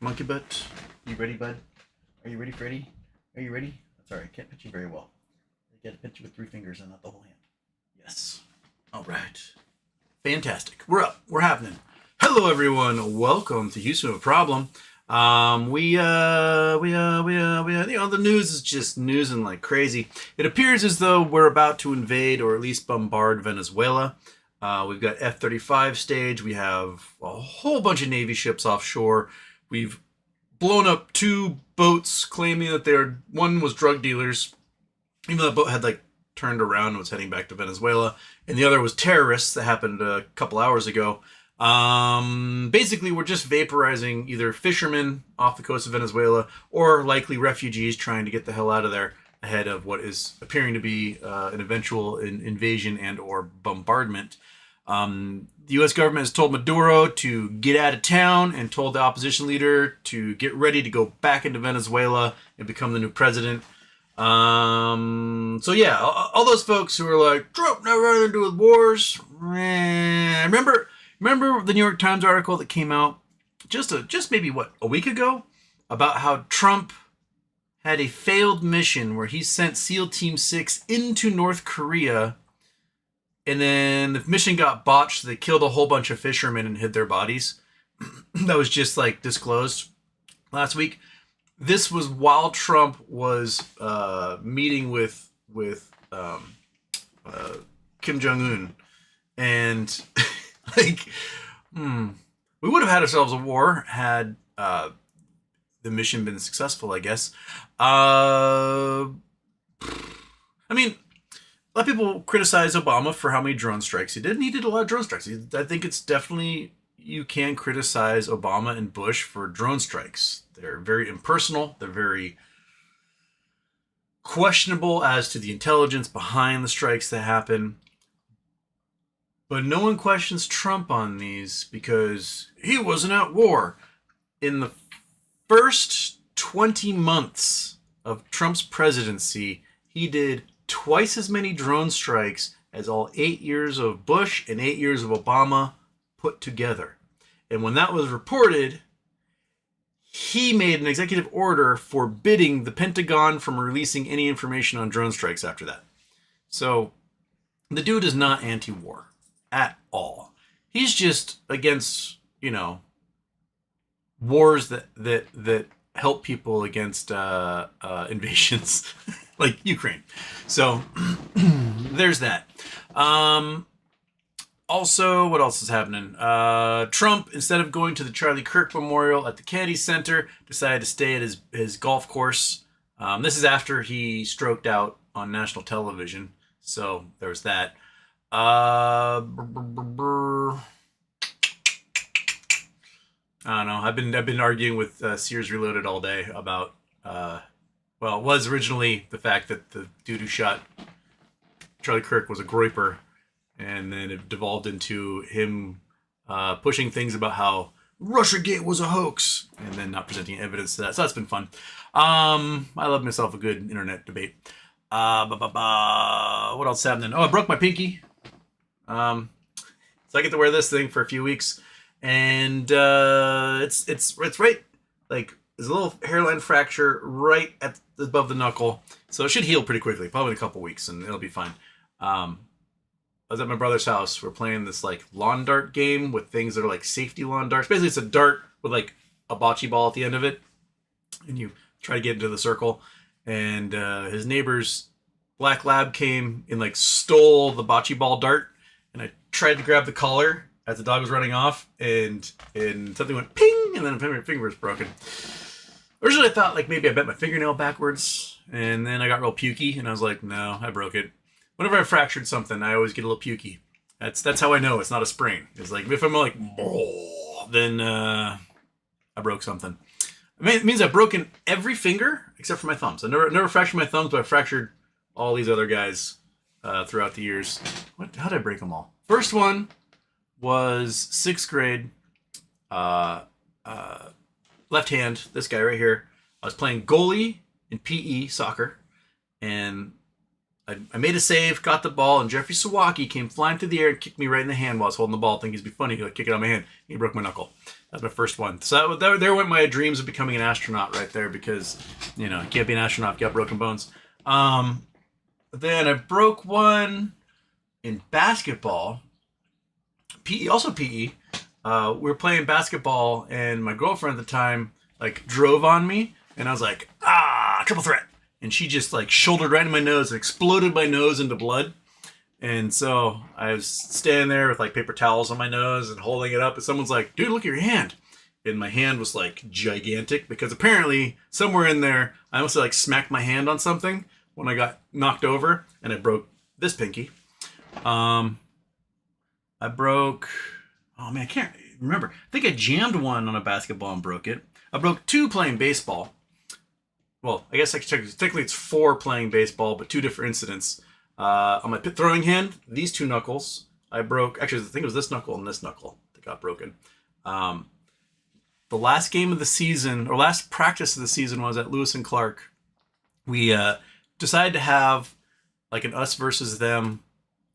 Monkey butt, you ready, bud? Are you ready, Freddy? Are you ready? Sorry, I can't pitch you very well. I got to pitch you with 3 fingers and not the whole hand. Yes. All right. Fantastic. We're up. We're happening. Hello, everyone. Welcome to Houston with a Problem. The news is just newsing like crazy. It appears as though we're about to invade or at least bombard Venezuela. We've got F-35 stage. We have a whole bunch of Navy ships offshore. We've blown up 2 boats claiming that one was drug dealers, even though the boat had turned around and was heading back to Venezuela, and the other was terrorists. That happened a couple hours ago. Basically, we're just vaporizing either fishermen off the coast of Venezuela or likely refugees trying to get the hell out of there ahead of what is appearing to be an eventual invasion and or bombardment. The U.S. government has told Maduro to get out of town and told the opposition leader to get ready to go back into Venezuela and become the new president. So yeah, all those folks who are like, Trump never had anything to do with wars. Remember the New York Times article that came out just maybe a week ago about how Trump had a failed mission where he sent SEAL Team 6 into North Korea, and then the mission got botched. So they killed a whole bunch of fishermen and hid their bodies. That was just disclosed last week. This was while Trump was meeting with Kim Jong-un, and we would have had ourselves a war had the mission been successful, I guess. I mean, a lot of people criticize Obama for how many drone strikes he did, and he did a lot of drone strikes. I think it's definitely, you can criticize Obama and Bush for drone strikes. They're very impersonal. They're very questionable as to the intelligence behind the strikes that happen. But no one questions Trump on these because he wasn't at war. In the first 20 months of Trump's presidency, he did twice as many drone strikes as all 8 years of Bush and 8 years of Obama put together. And when that was reported, he made an executive order forbidding the Pentagon from releasing any information on drone strikes after that. So the dude is not anti-war at all. He's just against, wars that help people against invasions like Ukraine. So there's that. Also, what else is happening? Trump, instead of going to the Charlie Kirk Memorial at the Kennedy Center, decided to stay at his golf course. This is after he stroked out on national television. So there's that. I don't know. I've been arguing with Sears Reloaded all day about it was originally the fact that the dude who shot Charlie Kirk was a groiper, and then it devolved into him pushing things about how Russiagate was a hoax, and then not presenting evidence to that. So that's been fun. I love myself a good internet debate. What else is happening? Oh, I broke my pinky. So I get to wear this thing for a few weeks, and it's right, there's a little hairline fracture right above the knuckle, so it should heal pretty quickly, probably in a couple weeks, and it'll be fine. I was at my brother's house. We're playing this lawn dart game with things that are safety lawn darts. Basically, it's a dart with a bocce ball at the end of it, and you try to get into the circle. And his neighbor's black lab came and stole the bocce ball dart. And I tried to grab the collar as the dog was running off, and something went ping, and then my finger was broken. Originally, I thought maybe I bent my fingernail backwards, and then I got real pukey, and I was like, no, I broke it. Whenever I fractured something, I always get a little pukey. That's how I know it's not a sprain. It's if I'm then I broke something. It means I've broken every finger except for my thumbs. I never fractured my thumbs, but I fractured all these other guys throughout the years. How did I break them all? First one was 6th grade. Left hand, this guy right here. I was playing goalie in PE, soccer, and I made a save, got the ball, and Jeffrey Sawaki came flying through the air and kicked me right in the hand while I was holding the ball, thinking it'd be funny to kick it out of my hand. He broke my knuckle. That's my first one. So there went my dreams of becoming an astronaut right there, because, you can't be an astronaut if you got broken bones. Then I broke one in basketball. PE, also PE. We were playing basketball, and my girlfriend at the time, drove on me, and I was like, triple threat. And she just, shouldered right in my nose and exploded my nose into blood. And so I was standing there with paper towels on my nose and holding it up, and someone's like, dude, look at your hand. And my hand was gigantic, because apparently somewhere in there I must have smacked my hand on something when I got knocked over, and I broke this pinky. I broke, oh man, I can't remember. I think I jammed one on a basketball and broke it. I broke two playing baseball. Well, I guess technically it's four playing baseball, but two different incidents. On my throwing hand, these two knuckles, I broke. Actually, I think it was this knuckle and this knuckle that got broken. The last game of the season, or last practice of the season, was at Lewis and Clark. We decided to have an us versus them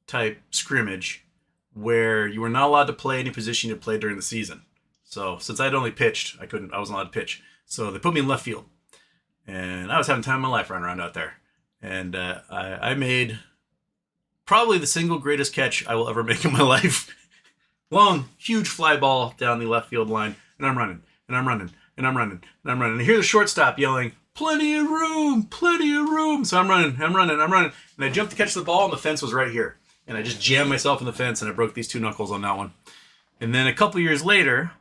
type scrimmage, where you were not allowed to play any position you played during the season. So since I'd only pitched, I wasn't allowed to pitch. So they put me in left field, and I was having time of my life running around out there. And I made probably the single greatest catch I will ever make in my life. Long, huge fly ball down the left field line, and I'm running, and I'm running, and I'm running, and I'm running. And I hear the shortstop yelling, plenty of room, plenty of room. So I'm running, and I jumped to catch the ball, and the fence was right here. And I just jammed myself in the fence, and I broke these two knuckles on that one. And then a couple years later,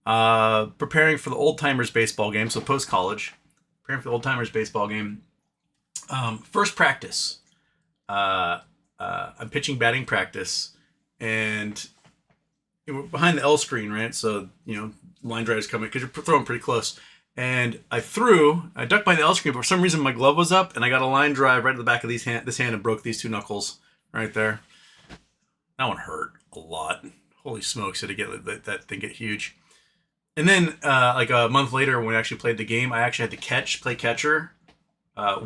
preparing for the old timers baseball game, so post-college, preparing for the old timers baseball game, first practice, I'm pitching batting practice, and we're behind the L screen, right? So, line drive's coming, because you're throwing pretty close. And I ducked behind the L screen, but for some reason my glove was up, and I got a line drive right to the back of this hand and broke these two knuckles right there. That one hurt a lot. Holy smokes, did it get that thing get huge. And then, a month later, when we actually played the game, I actually had to play catcher,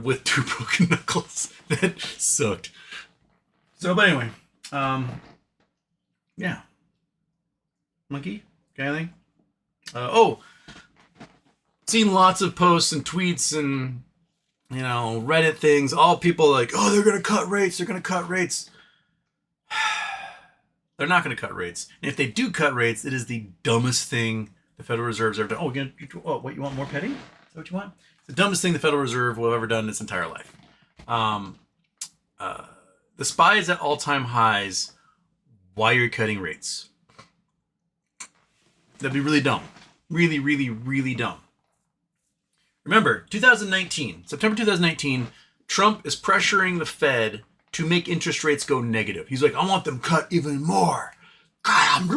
with two broken knuckles. That sucked. So, but anyway, yeah. Monkey, got anything? Seen lots of posts and tweets and, Reddit things. All people they're going to cut rates. They're going to cut rates. They're not going to cut rates. And if they do cut rates, it is the dumbest thing the Federal Reserve's ever done. You want more petty? Is that what you want? The dumbest thing the Federal Reserve will have ever done in its entire life. The SPY is at all-time highs. Why are you cutting rates? That'd be really dumb. Really, really, really dumb. Remember, September 2019, Trump is pressuring the Fed to make interest rates go negative. He's like, I want them cut even more. And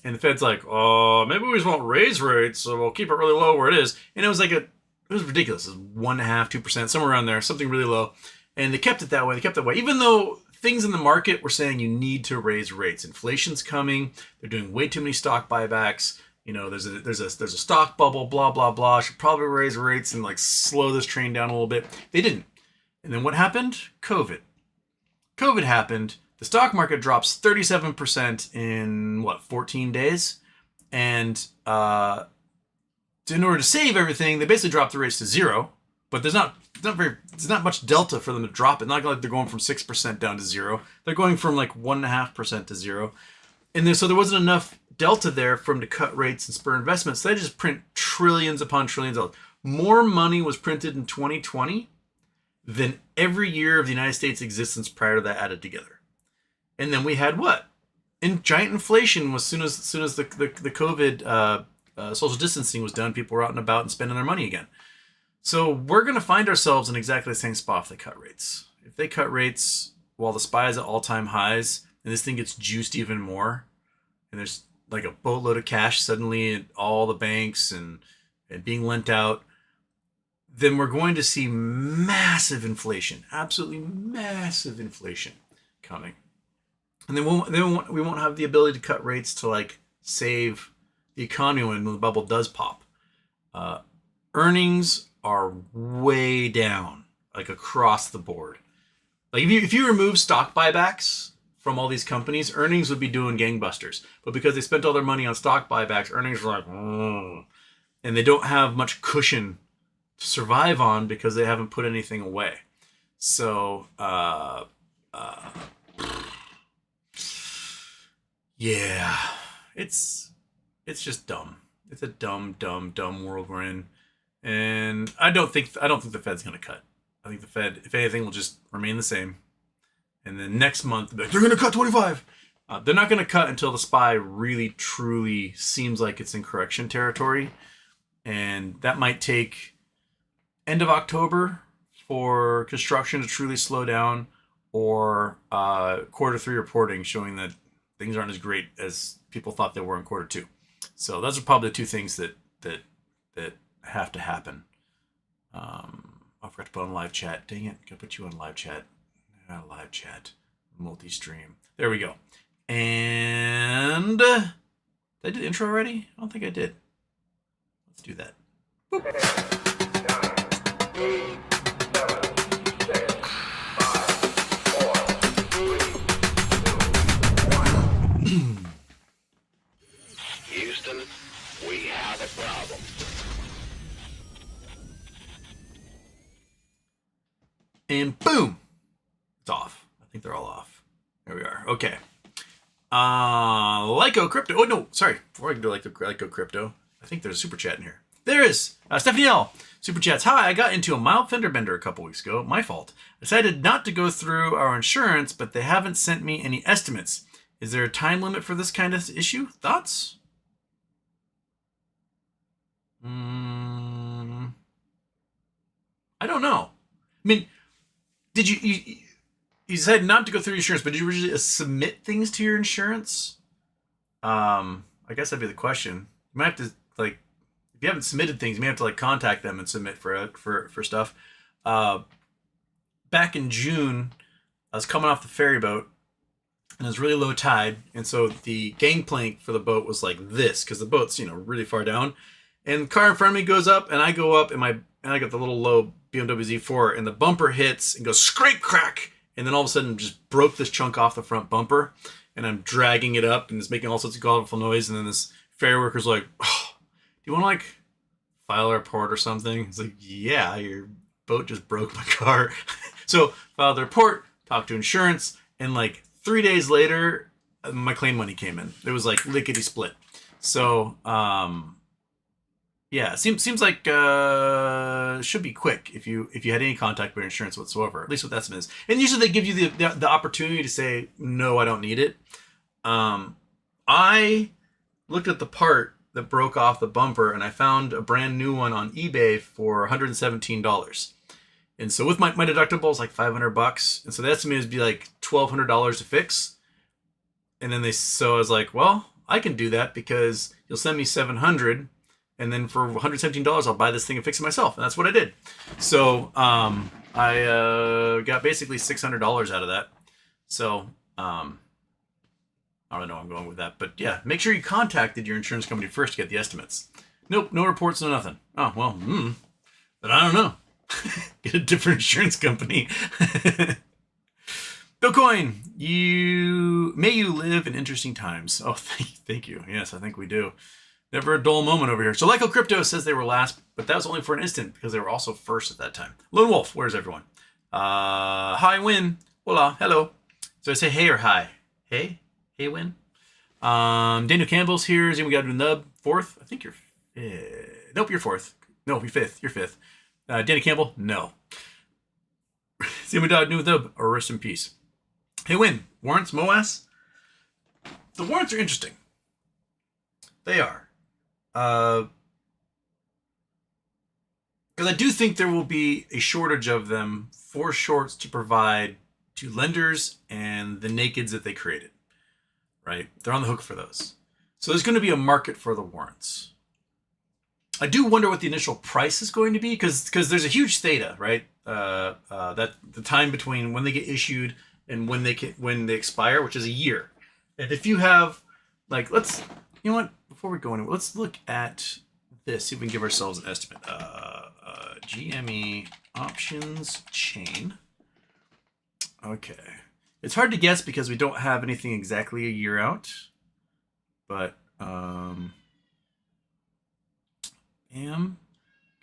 the Fed's like, maybe we just won't raise rates, so we'll keep it really low where it is. And it was it was ridiculous. It was 1.5%, 2%, somewhere around there, something really low. And they kept it that way. Even though things in the market were saying you need to raise rates. Inflation's coming. They're doing way too many stock buybacks. There's a stock bubble, blah, blah, blah. Should probably raise rates and slow this train down a little bit. They didn't. And then what happened? COVID. COVID happened. The stock market drops 37% in 14 days. And in order to save everything, they basically dropped the rates to zero. But there's not much delta for them to drop it. Not like they're going from 6% down to zero. They're going from 1.5% to zero. And so there wasn't enough delta there for them to cut rates and spur investments. So they just print trillions upon trillions of dollars. More money was printed in 2020 than every year of the United States' existence prior to that added together. And then we had what? Giant inflation as soon as the COVID social distancing was done. People were out and about and spending their money again. So we're going to find ourselves in exactly the same spot if they cut rates. If they cut rates while the SPY is at all-time highs and this thing gets juiced even more, and there's a boatload of cash suddenly at all the banks and being lent out, then we're going to see massive inflation, absolutely massive inflation coming. And then we won't have the ability to cut rates to save the economy when the bubble does pop. Earnings are way down, across the board. If you remove stock buybacks from all these companies, earnings would be doing gangbusters. But because they spent all their money on stock buybacks, earnings are like, and they don't have much cushion to survive on because they haven't put anything away. So, yeah, it's just dumb. It's a dumb world we're in, and I don't think the Fed's gonna cut. I think the Fed, if anything, will just remain the same. And then next month, they're gonna cut 25. They're not gonna cut until the SPY really truly seems like it's in correction territory, and that might take end of October for construction to truly slow down, or Q3 reporting showing that things aren't as great as people thought they were in Q2. So those are probably the two things that have to happen. I forgot to put on live chat. Dang it! Gotta put you on live chat. Live chat, multi-stream. There we go. And did I do the intro already? I don't think I did. Let's do that. Boop. 9, 8, 7, 6, 5, 4, 3, 2, 1. Houston, we have a problem. And boom! It's off. I think they're all off. There we are. Okay. Lyco Crypto. Oh, no. Sorry. Before I can do Lyco Crypto, I think there's a super chat in here. There is. Stephanie L. Super chats. Hi, I got into a mild fender bender a couple weeks ago. My fault. I decided not to go through our insurance, but they haven't sent me any estimates. Is there a time limit for this kind of issue? Thoughts? I don't know. I mean, did you decided not to go through insurance, but did you originally submit things to your insurance? I guess that'd be the question. You might have to, like, if you haven't submitted things, you may have to, like, contact them and submit for stuff. Back in June, I was coming off the ferry boat, and it was really low tide, and so the gangplank for the boat was like this, because the boat's, really far down. And the car in front of me goes up, and I go up, and I got the little low BMW Z4, and the bumper hits and goes scrape crack, and then all of a sudden just broke this chunk off the front bumper, and I'm dragging it up, and it's making all sorts of colorful noise, and then this ferry worker's like, oh, do you want to, like, file a report or something? It's like, yeah, your boat just broke my car. So filed the report, talked to insurance, and like 3 days later, my claim money came in. It was like lickety split. So, yeah, seems like should be quick if you had any contact with insurance whatsoever. At least what that is. And usually they give you the opportunity to say no, I don't need it. I looked at the part that broke off the bumper, and I found a brand new one on eBay for $117. And so with my deductible is like $500, and so the estimate would be like $1,200 to fix. And then so I was like, well, I can do that because you'll send me $700. And then for $117, I'll buy this thing and fix it myself. And that's what I did. So I got basically $600 out of that. So I don't know where I'm going with that. But yeah, make sure you contacted your insurance company first to get the estimates. Nope, no reports, no nothing. Oh, well, but I don't know. Get a different insurance company. Bitcoin, may you live in interesting times. Oh, thank you. Yes, I think we do. Never a dull moment over here. So Lyco Crypto says they were last, but that was only for an instant because they were also first at that time. Lone Wolf, where's everyone? Hi, Win. Hola, hello. So I say hey or hi? Hey? Hey, Win. Daniel Campbell's here. We got to Nub, fourth. I think you're fifth. Nope, you're fourth. No, you're fifth. You're fifth. Danny Campbell, no. Zima Dog, new Nub, or rest in peace. Hey, Win. Warrants, MOAS? The warrants are interesting. They are. Because I do think there will be a shortage of them for shorts to provide to lenders and the nakeds that they created, right? They're on the hook for those. So there's going to be a market for the warrants. I do wonder what the initial price is going to be because there's a huge theta, right? That the time between when they get issued and when they expire, which is a year. And if you have, like, you know what? Before we go anywhere, let's look at this. See if we can give ourselves an estimate. GME options chain. Okay. It's hard to guess because we don't have anything exactly a year out. But, bam,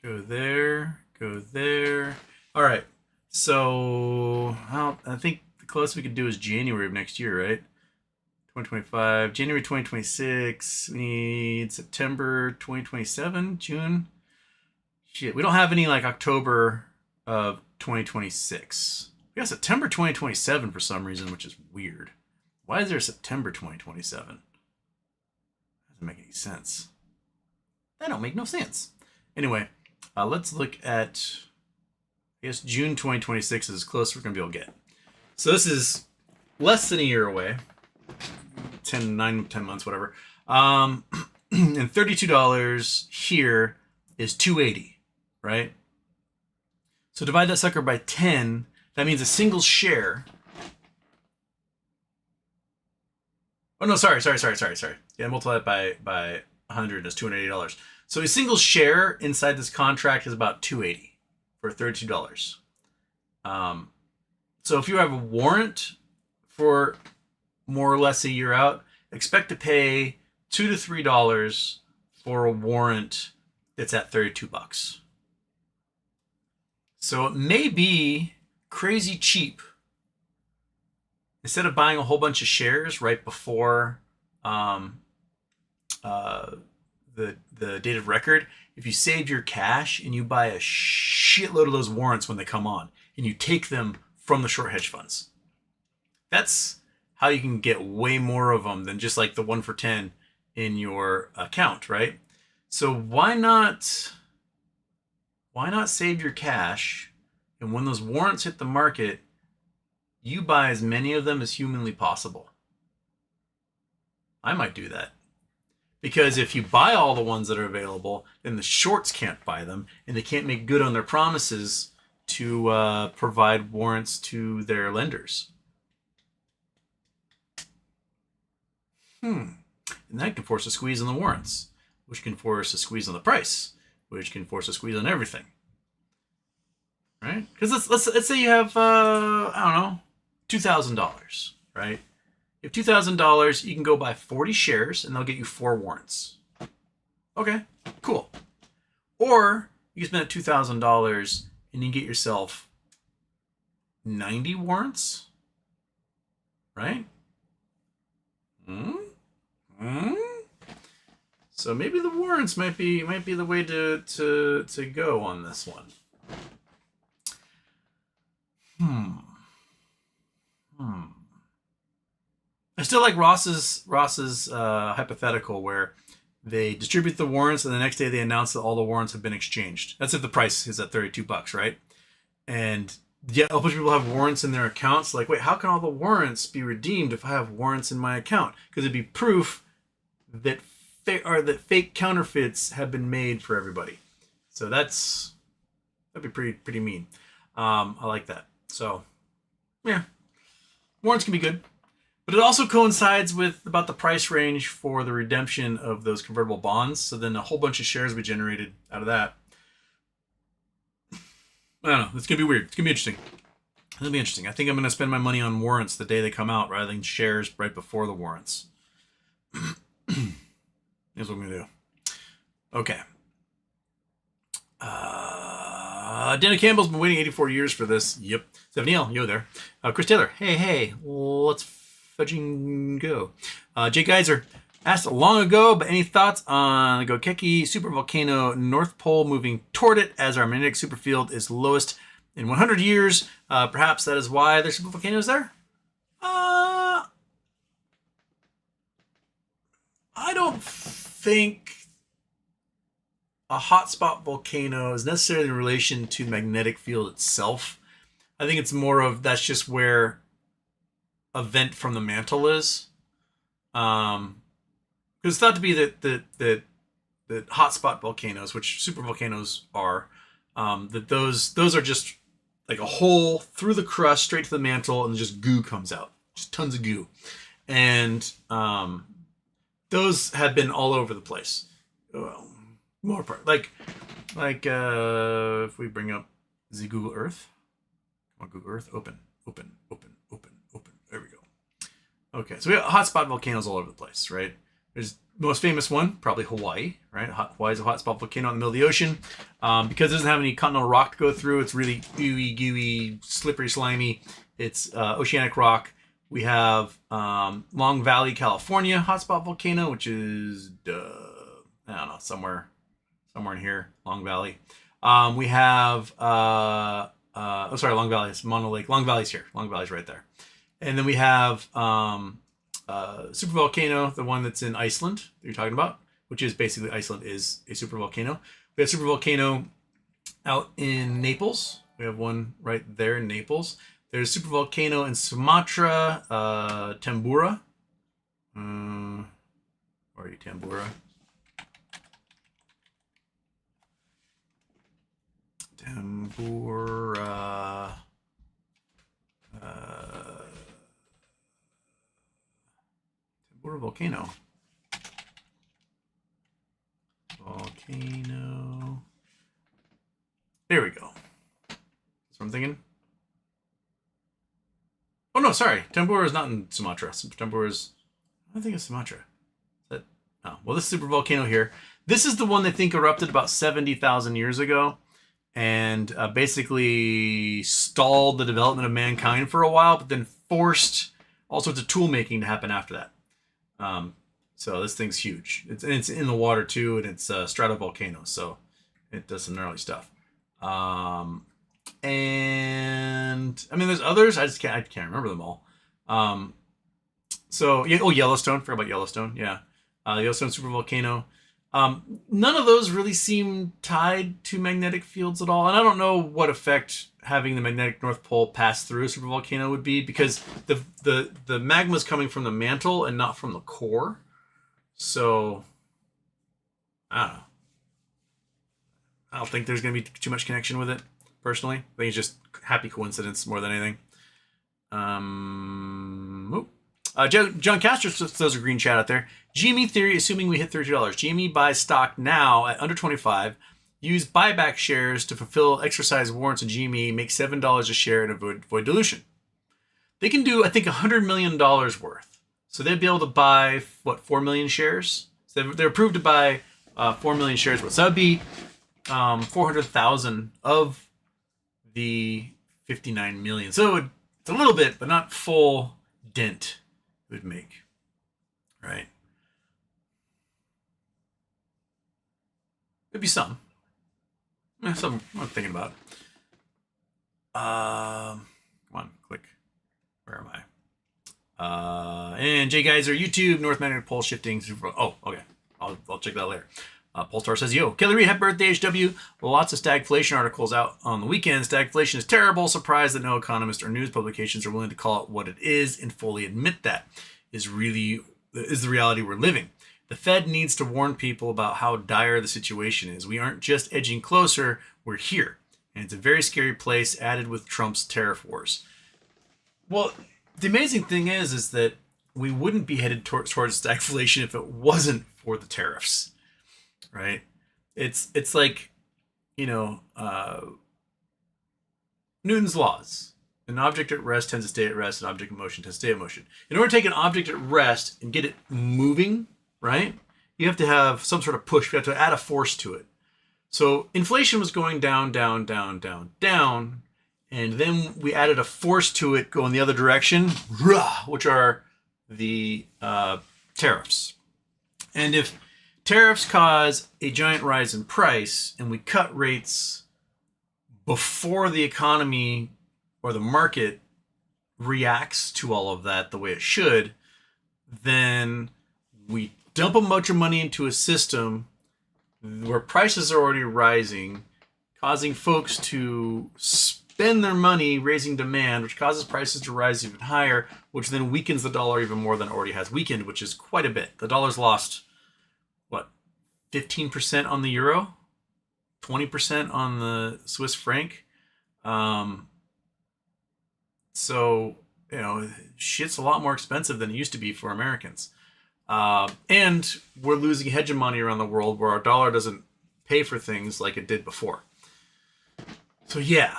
go there, go there. All right, so I think the closest we could do is January of next year, right? 2025, January 2026. We need September 2027, June. Shit, we don't have any like October of 2026. We got September 2027 for some reason, which is weird. Why is there September 2027? Doesn't make any sense. That don't make no sense. Anyway, let's look at, I guess June 2026 is as close as we're gonna be able to get. So this is less than a year away. 10 months, whatever. And $32 here is $2.80, right? So divide that sucker by 10. That means a single share. Oh no, sorry. Yeah, multiply it by 100 is $280. So a single share inside this contract is about $2.80 for $32. So if you have a warrant for more or less a year out, expect to pay $2 to $3 for a warrant that's at $32. So it may be crazy cheap. Instead of buying a whole bunch of shares right before the date of record, if you save your cash and you buy a shitload of those warrants when they come on, and you take them from the short hedge funds, that's how you can get way more of them than just like the 1 for 10 in your account, right? So why not save your cash, and when those warrants hit the market, you buy as many of them as humanly possible. I might do that. Because if you buy all the ones that are available, then the shorts can't buy them, and they can't make good on their promises to provide warrants to their lenders. And that can force a squeeze on the warrants, which can force a squeeze on the price, which can force a squeeze on everything. Right? Because let's say you have I don't know, $2,000, right? If $2,000, you can go buy 40 shares and they'll get you 4 warrants. Okay, cool. Or you can spend $2,000 and you get yourself 90 warrants, right? So maybe the warrants might be the way to go on this one. I still like Ross's hypothetical where they distribute the warrants and the next day they announce that all the warrants have been exchanged. That's if the price is at $32, right? And yet a bunch of people have warrants in their accounts. Like, wait, how can all the warrants be redeemed if I have warrants in my account? Because it'd be proof that fake counterfeits have been made for everybody. So that'd be pretty mean. I like that. So yeah, warrants can be good. But it also coincides with about the price range for the redemption of those convertible bonds. So then a whole bunch of shares will be generated out of that. I don't know. It's going to be weird. It's going to be interesting. It'll be interesting. I think I'm going to spend my money on warrants the day they come out rather than shares right before the warrants. Here's what I'm going to do. Okay. Dana Campbell's been waiting 84 years for this. Yep. Steph Neal, yo there. Chris Taylor, hey, let's fudging go. Jay Geyser asked long ago, but any thoughts on the Gokeki supervolcano North Pole moving toward it as our magnetic superfield is lowest in 100 years? Perhaps that is why there's supervolcanoes there? I don't think a hotspot volcano is necessarily in relation to the magnetic field itself. I think it's more of that's just where a vent from the mantle is. Because it's thought to be that hotspot volcanoes, which supervolcanoes are, that those are just like a hole through the crust straight to the mantle, and just goo comes out, just tons of goo, and those have been all over the place. Well, more part like if we bring up the Google Earth, come on, Google Earth, open. There Okay, so we have hotspot volcanoes all over the place, right? There's the most famous one, probably Hawaii, right? Hawaii is a hotspot volcano in the middle of the ocean. Because it doesn't have any continental rock to go through, it's really ooey, gooey, slippery, slimy. It's oceanic rock. We have Long Valley, California, hotspot volcano, which is, I don't know, somewhere in here, Long Valley. We have, Long Valley is Mono Lake. Long Valley's here. Long Valley's right there. And then we have supervolcano, the one that's in Iceland that you're talking about, which is basically Iceland is a supervolcano. We have supervolcano out in Naples. We have one right there in Naples. There's supervolcano in Sumatra, Tambora. Where are you, Tambora? Tambora. Tambora volcano. Volcano. There we go. That's what I'm thinking. Oh no, sorry. Tambora is not in Sumatra. Tambora is, I think it's Sumatra. Well, this supervolcano here. This is the one they think erupted about 70,000 years ago, and basically stalled the development of mankind for a while, but then forced all sorts of tool making to happen after that. So this thing's huge. It's in the water too, and it's a stratovolcano, so it does some gnarly stuff. And I mean, there's others. I can't remember them all. So yeah, Yellowstone. Forgot about Yellowstone. Yeah, Yellowstone supervolcano. None of those really seem tied to magnetic fields at all, and I don't know what effect having the magnetic North Pole pass through a supervolcano would be, because the magma is coming from the mantle and not from the core. So I don't know. I don't think there's going to be too much connection with it, personally. I think it's just happy coincidence more than anything. John Castro throws a green chat out there. GME theory, assuming we hit $32. GME buys stock now at under 25. Use buyback shares to fulfill exercise warrants in GME. Make $7 a share and avoid dilution. They can do, I think, $100 million worth. So they'd be able to buy, 4 million shares? So they're approved to buy 4 million shares worth. So that would be 400,000 of the 59 million. So it's a little bit, but not full dent it would make. Right? There'd be some. Some I'm thinking about. Come on, click. Where am I? And Jay Geyser, YouTube, North Magnetic Pole shifting. Oh, okay. I'll check that later. Polestar says, yo, Kelly Reed, happy birthday, HW. Lots of stagflation articles out on the weekend. Stagflation is terrible. Surprised that no economist or news publications are willing to call it what it is and fully admit that is the reality we're living. The Fed needs to warn people about how dire the situation is. We aren't just edging closer, we're here. And it's a very scary place, added with Trump's tariff wars. Well, the amazing thing is that we wouldn't be headed towards stagflation if it wasn't for the tariffs, right? It's like, Newton's laws. An object at rest tends to stay at rest. An object in motion tends to stay in motion. In order to take an object at rest and get it moving, right, you have to have some sort of push. You have to add a force to it. So inflation was going down, down, down, down, down. And then we added a force to it going the other direction, which are the tariffs. And if tariffs cause a giant rise in price and we cut rates before the economy or the market reacts to all of that the way it should, then we dump a bunch of money into a system where prices are already rising, causing folks to spend their money raising demand, which causes prices to rise even higher, which then weakens the dollar even more than it already has weakened, which is quite a bit. The dollar's lost, 15% on the euro, 20% on the Swiss franc. So, shit's a lot more expensive than it used to be for Americans. And we're losing hegemony around the world where our dollar doesn't pay for things like it did before. So yeah,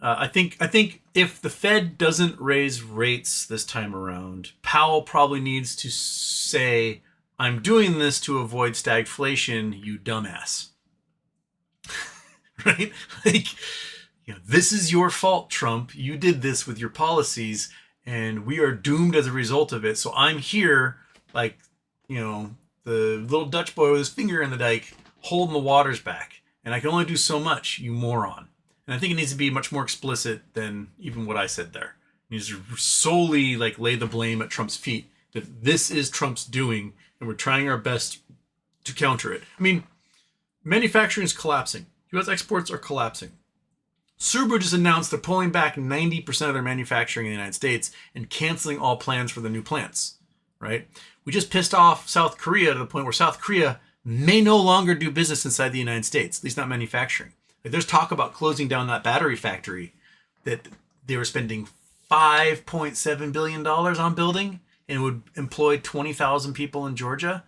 I think if the Fed doesn't raise rates this time around, Powell probably needs to say, "I'm doing this to avoid stagflation, you dumbass." Right? Like, this is your fault, Trump. You did this with your policies, and we are doomed as a result of it. So I'm here, like, the little Dutch boy with his finger in the dike, holding the waters back. And I can only do so much, you moron. And I think it needs to be much more explicit than even what I said there. It needs to solely lay the blame at Trump's feet that this is Trump's doing, and we're trying our best to counter it. I mean, manufacturing is collapsing. U.S. exports are collapsing. Subaru just announced they're pulling back 90% of their manufacturing in the United States and canceling all plans for the new plants, right? We just pissed off South Korea to the point where South Korea may no longer do business inside the United States, at least not manufacturing. There's talk about closing down that battery factory that they were spending $5.7 billion on building, and would employ 20,000 people in Georgia,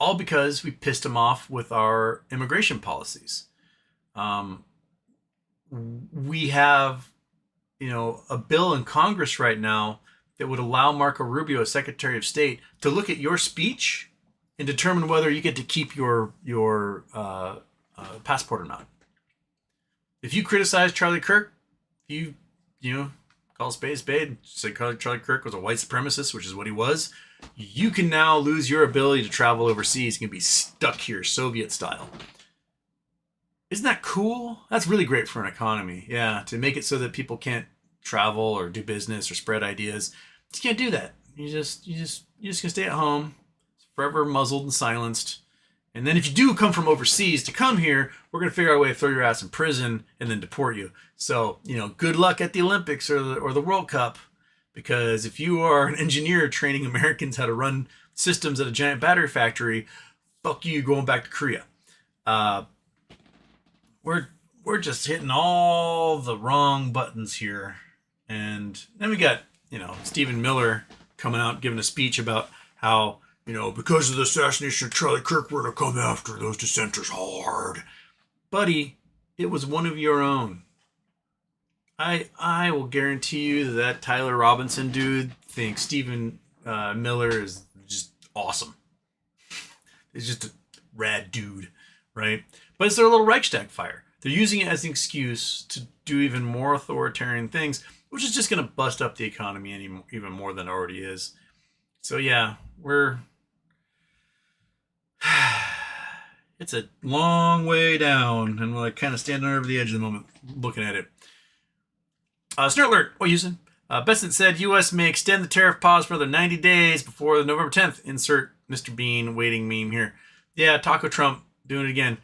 all because we pissed them off with our immigration policies. We have, a bill in Congress right now that would allow Marco Rubio, as Secretary of State, to look at your speech and determine whether you get to keep your passport or not. If you criticize Charlie Kirk, call spade spade, say Charlie Kirk was a white supremacist, which is what he was, you can now lose your ability to travel overseas. You can be stuck here Soviet style. Isn't that cool? That's really great for an economy. Yeah, to make it so that people can't travel or do business or spread ideas. You can't do that. You just gonna stay at home, forever muzzled and silenced. And then if you do come from overseas to come here, we're going to figure out a way to throw your ass in prison and then deport you. So, good luck at the Olympics or the World Cup. Because if you are an engineer training Americans how to run systems at a giant battery factory, fuck you, going back to Korea. We're just hitting all the wrong buttons here. And then we got, Stephen Miller coming out giving a speech about how, because of the assassination of Charlie Kirk, we're going to come after those dissenters hard. Buddy, it was one of your own. I will guarantee you that Tyler Robinson dude thinks Stephen Miller is just awesome. He's just a rad dude, right? But it's their little Reichstag fire. They're using it as an excuse to do even more authoritarian things, which is just going to bust up the economy even more than it already is. So yeah, it's a long way down, and we're kind of standing over the edge at the moment, looking at it. Snort alert. What Houston? Besant said U.S. may extend the tariff pause for another 90 days before the November 10th. Insert Mr. Bean waiting meme here. Yeah, Taco Trump doing it again.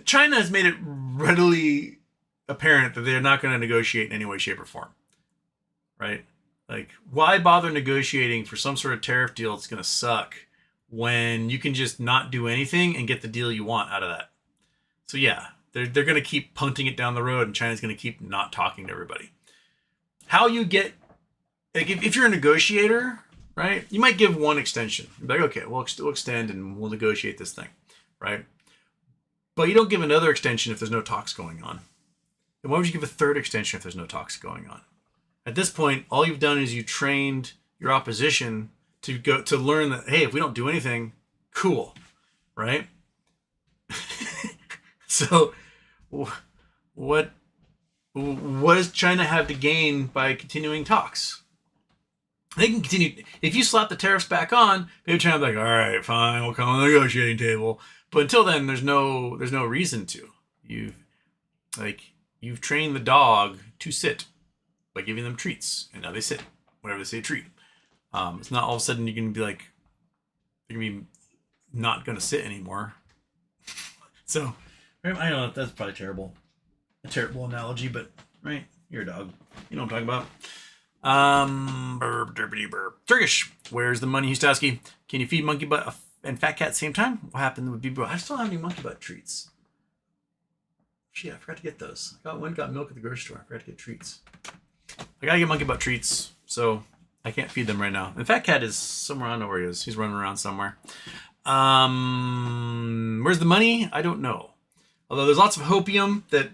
China has made it readily apparent that they're not going to negotiate in any way, shape, or form. Right? Why bother negotiating for some sort of tariff deal that's going to suck when you can just not do anything and get the deal you want out of that? So yeah, they're going to keep punting it down the road, and China's going to keep not talking to everybody. How you get, if you're a negotiator, right, you might give one extension. You're like, okay, we'll extend and we'll negotiate this thing, right? But you don't give another extension if there's no talks going on. And why would you give a third extension if there's no talks going on? At this point, all you've done is you trained your opposition to learn that, hey, if we don't do anything, cool, right? So what does China have to gain by continuing talks? They can continue. If you slap the tariffs back on, maybe China will be like, all right, fine, we'll come on the negotiating table. But until then, there's no reason to. You've trained the dog to sit by giving them treats, and now they sit whenever they say treat. It's not all of a sudden you're going to be like, they're going to be not going to sit anymore. So, I know that's probably terrible. A terrible analogy, but, right, you're a dog. You know what I'm talking about. Burp, derpity, burp. Turkish, where's the money, Hustowski? Can you feed monkey butt and fat cat at the same time? What happened with Bebo? I still don't have any monkey butt treats. Shit, I forgot to get those. I got milk at the grocery store. I forgot to get treats. I gotta get monkey butt treats, so I can't feed them right now. And fat cat is somewhere, I don't know where he is. He's running around somewhere. Where's the money? I don't know. Although there's lots of hopium that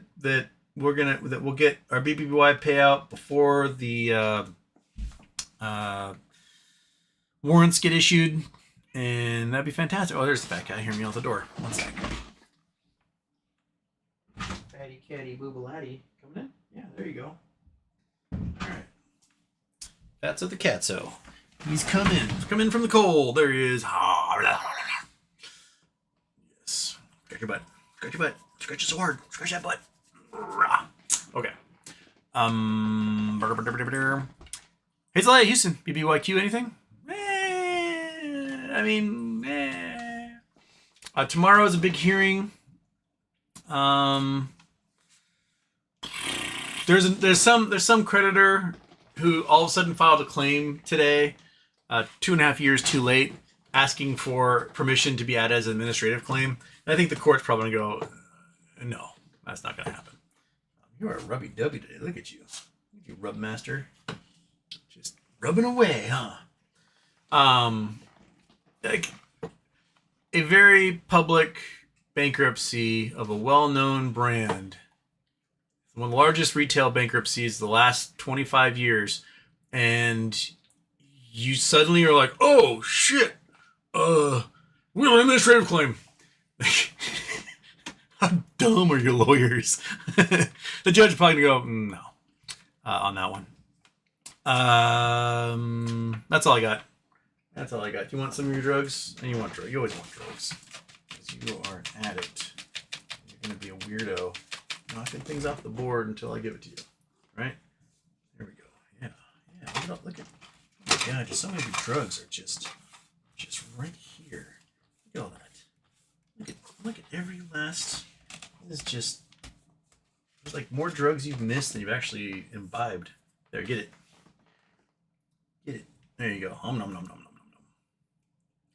we'll get our BBY payout before the warrants get issued, and that'd be fantastic. Oh, there's the fat guy. Hear me out the door. One sec. Fatty catty boobalatti coming in. Yeah, there you go. All right. That's at the catso. He's coming. He's coming from the cold. There he is. Yes. Scratch your butt. Scratch your butt. Scratch it so hard. Scratch that butt. Okay. Hazel Houston. BBYQ anything? Tomorrow is a big hearing. There's some creditor who all of a sudden filed a claim today, 2.5 years too late, asking for permission to be added as an administrative claim. And I think the court's probably going to go, no, that's not going to happen. You are a rubby-dubby today. Look at you. You rub master. Just rubbing away, huh? Like a very public bankruptcy of a well-known brand. One of the largest retail bankruptcies the last 25 years. And you suddenly are like, oh, shit. We have an administrative claim. How dumb are your lawyers? The judge is probably going to go, no, on that one. That's all I got. That's all I got. Do you want some of your drugs? And you want drugs. You always want drugs. Because you are an addict. You're going to be a weirdo. Knocking things off the board until I give it to you. Right? There we go. Yeah. Yeah. Look at oh my God, just so many drugs are just right here. Look at all that. Look at every last. This is just. There's like more drugs you've missed than you've actually imbibed. There, get it. Get it. There you go. Nom nom nom nom nom nom.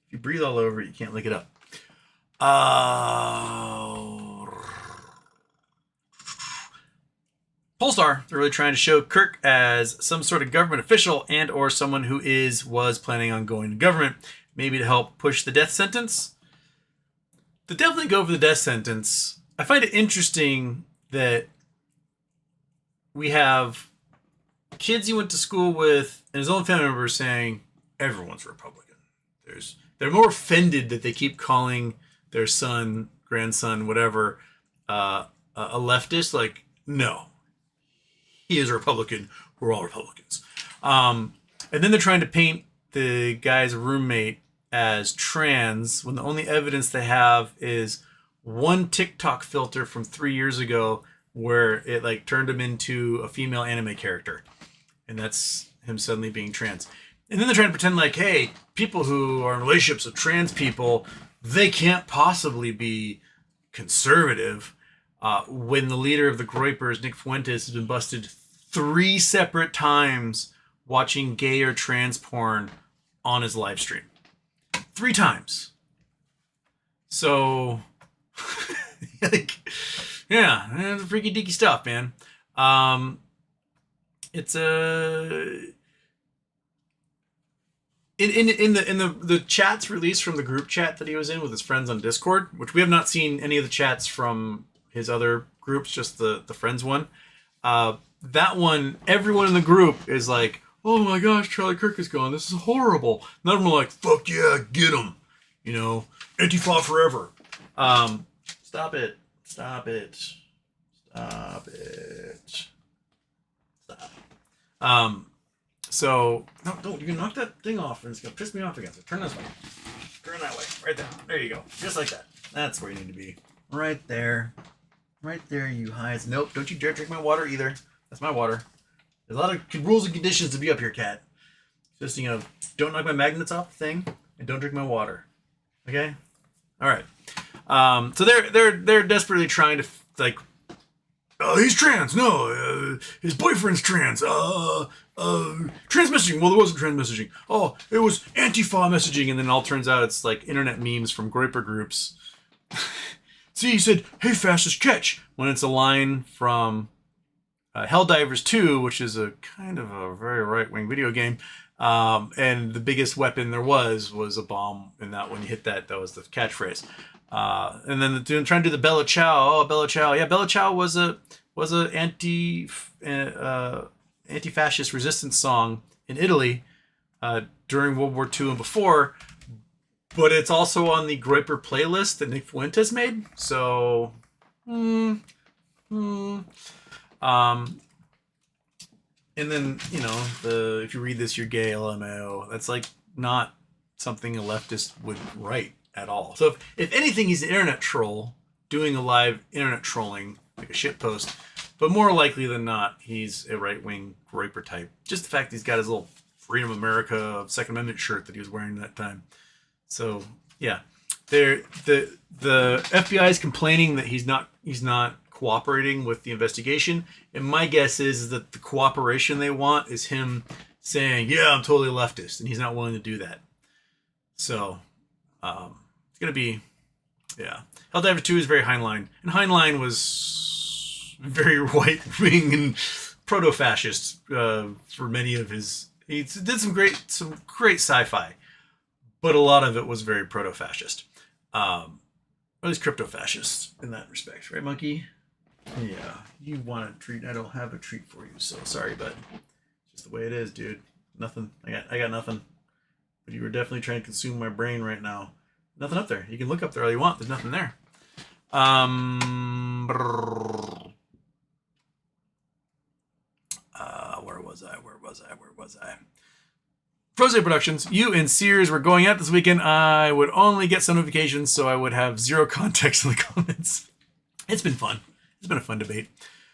If you breathe all over it, you can't lick it up. Polestar, they're really trying to show Kirk as some sort of government official and or someone who was planning on going to government, maybe to help push the death sentence. To definitely go for the death sentence, I find it interesting that we have kids he went to school with and his own family members saying everyone's Republican. They're more offended that they keep calling their son, grandson, whatever, a leftist. Like, no. He is a Republican. We're all Republicans. And then they're trying to paint the guy's roommate as trans when the only evidence they have is one TikTok filter from 3 years ago where it like turned him into a female anime character. And that's him suddenly being trans. And then they're trying to pretend like, hey, people who are in relationships with trans people, they can't possibly be conservative. When the leader of the Groypers, Nick Fuentes, has been busted 3 separate times watching gay or trans porn on his live stream. 3 times. So, like, yeah, it's freaky deaky stuff, man. It's in the chats released from the group chat that he was in with his friends on Discord, which we have not seen any of the chats from his other groups, just the friends one. That one, everyone in the group is like, oh my gosh, Charlie Kirk is gone. This is horrible. None of them are like, fuck yeah, get him. You know, Antifa forever. Stop it. Stop it. Stop it. Stop. So, no, don't. You can knock that thing off and it's going to piss me off again. So turn this way. Turn that way. Right there. There you go. Just like that. That's where you need to be. Right there. Right there, you highs. Nope, don't you dare drink my water either. That's my water. There's a lot of rules and conditions to be up here, cat. Consisting of don't knock my magnets off the thing and don't drink my water. Okay? All right. So they're desperately trying to like, oh, he's trans. No, his boyfriend's trans. Trans messaging. Well, there wasn't trans messaging. Oh, it was Antifa messaging, and then it all turns out it's like internet memes from Groyper groups. See, he said, hey, fastest catch, when it's a line from Helldivers 2, which is a kind of a very right-wing video game. And the biggest weapon there was a bomb. And that when you hit that was the catchphrase. And then trying to do the Bella Ciao. Oh, Bella Ciao. Yeah, Bella Ciao was a was a anti-fascist resistance song in Italy during World War II and before, but it's also on the Groyper playlist that Nick Fuentes made. So, and then if you read this, you're gay, LMAO. That's like not something a leftist would write at all. So if anything, he's an internet troll doing a live internet trolling, like a shit post. But more likely than not, he's a right-wing Groyper type. Just the fact he's got his little Freedom America Second Amendment shirt that he was wearing that time. So yeah, the FBI is complaining that he's not cooperating with the investigation, and my guess is that the cooperation they want is him saying, "Yeah, I'm totally leftist," and he's not willing to do that. So it's gonna be, yeah. Helldiver 2 is very Heinlein, and Heinlein was very right-wing and proto-fascist for many of his. He did some great sci-fi, but a lot of it was very proto-fascist. At least crypto-fascist in that respect, right, Monkey? Yeah, you want a treat? I don't have a treat for you, so sorry, but it's just the way it is, dude. Nothing. I got nothing. But you were definitely trying to consume my brain right now. Nothing up there. You can look up there all you want. There's nothing there. Where was I? Frozen Productions, you and Sears were going out this weekend. I would only get some notifications, so I would have zero context in the comments. It's been fun. It's been a fun debate.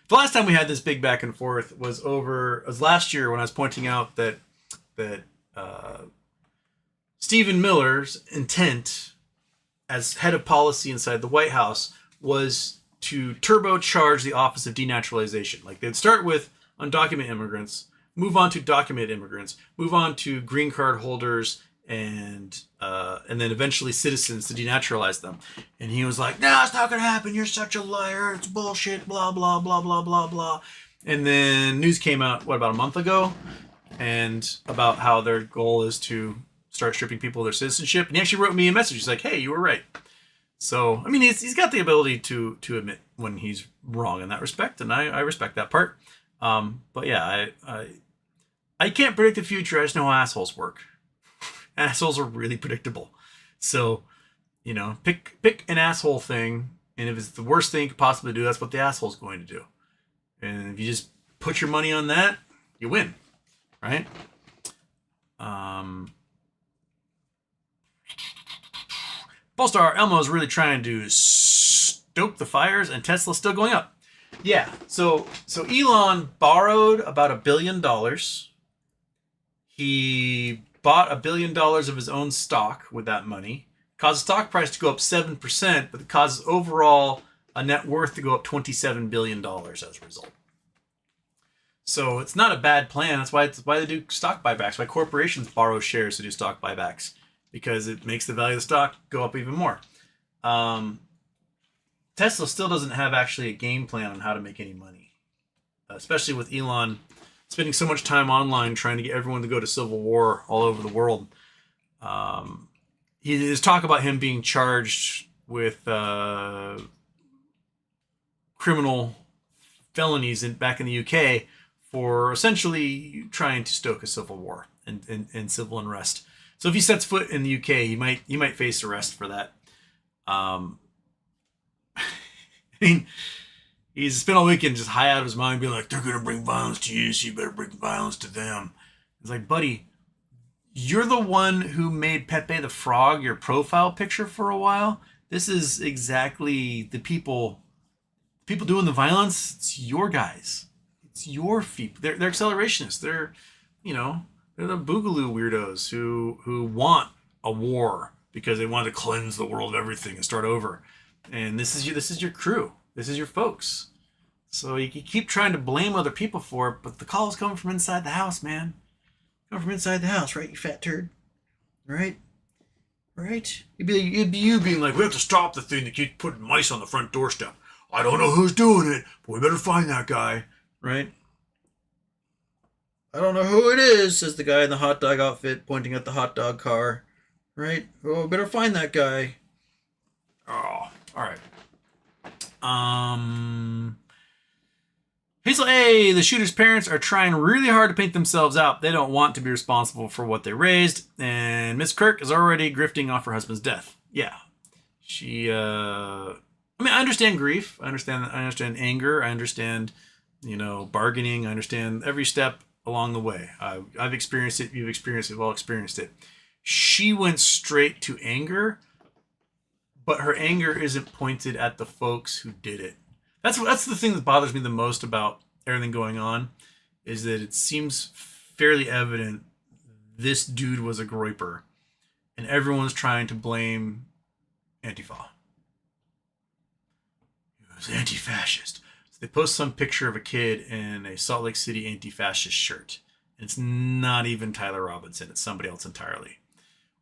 The last time we had this big back and forth was last year when I was pointing out that Stephen Miller's intent as head of policy inside the White House was to turbocharge the Office of Denaturalization. Like they'd start with undocumented immigrants, move on to documented immigrants, move on to green card holders, and then eventually citizens to denaturalize them. And he was like, "No, it's not going to happen. You're such a liar. It's bullshit, blah, blah, blah, blah, blah, blah." And then news came out, about a month ago, and about how their goal is to start stripping people of their citizenship. And he actually wrote me a message. He's like, "Hey, you were right." So, I mean, he's got the ability to admit when he's wrong in that respect, and I respect that part. But yeah, I can't predict the future. I just know how assholes work. Assholes are really predictable. So, pick an asshole thing, and if it's the worst thing you could possibly do, that's what the asshole's going to do. And if you just put your money on that, you win, right? Polestar Elmo is really trying to stoke the fires, and Tesla's still going up. Yeah, so Elon borrowed about $1 billion. He bought $1 billion of his own stock with that money. Caused the stock price to go up 7%, but it causes overall a net worth to go up $27 billion as a result. So it's not a bad plan. That's why they do stock buybacks. Why corporations borrow shares to do stock buybacks, because it makes the value of the stock go up even more. Tesla still doesn't have actually a game plan on how to make any money, especially with Elon spending so much time online trying to get everyone to go to civil war all over the world. There's talk about him being charged with criminal felonies back in the UK for essentially trying to stoke a civil war and civil unrest. So if he sets foot in the UK, he might face arrest for that. I mean, he's spent all weekend just high out of his mind, being like, "They're going to bring violence to you, so you better bring violence to them." It's like, buddy, you're the one who made Pepe the Frog your profile picture for a while. This is exactly the people doing the violence. It's your guys. It's your feet. They're accelerationists. They're the boogaloo weirdos who want a war because they want to cleanse the world of everything and start over. And this is your crew. This is your folks. So you keep trying to blame other people for it, but the call's coming from inside the house, man. Coming from inside the house, right, you fat turd? Right? Right? It'd be you being like, "We have to stop the thing that keeps putting mice on the front doorstep. I don't know who's doing it, but we better find that guy." Right? "I don't know who it is," says the guy in the hot dog outfit, pointing at the hot dog car. Right? "Oh, better find that guy." Oh, all right. Hazel A, the shooter's parents are trying really hard to paint themselves out. They don't want to be responsible for what they raised. And Miss Kirk is already grifting off her husband's death. Yeah. She, I understand grief. I understand anger. I understand, bargaining. I understand every step along the way. I've experienced it. You've experienced it. We've all experienced it. She went straight to anger, but her anger isn't pointed at the folks who did it. That's the thing that bothers me the most about everything going on, is that it seems fairly evident this dude was a groiper, and everyone's trying to blame Antifa. It was anti-fascist. So they post some picture of a kid in a Salt Lake City anti-fascist shirt, and it's not even Tyler Robinson. It's somebody else entirely.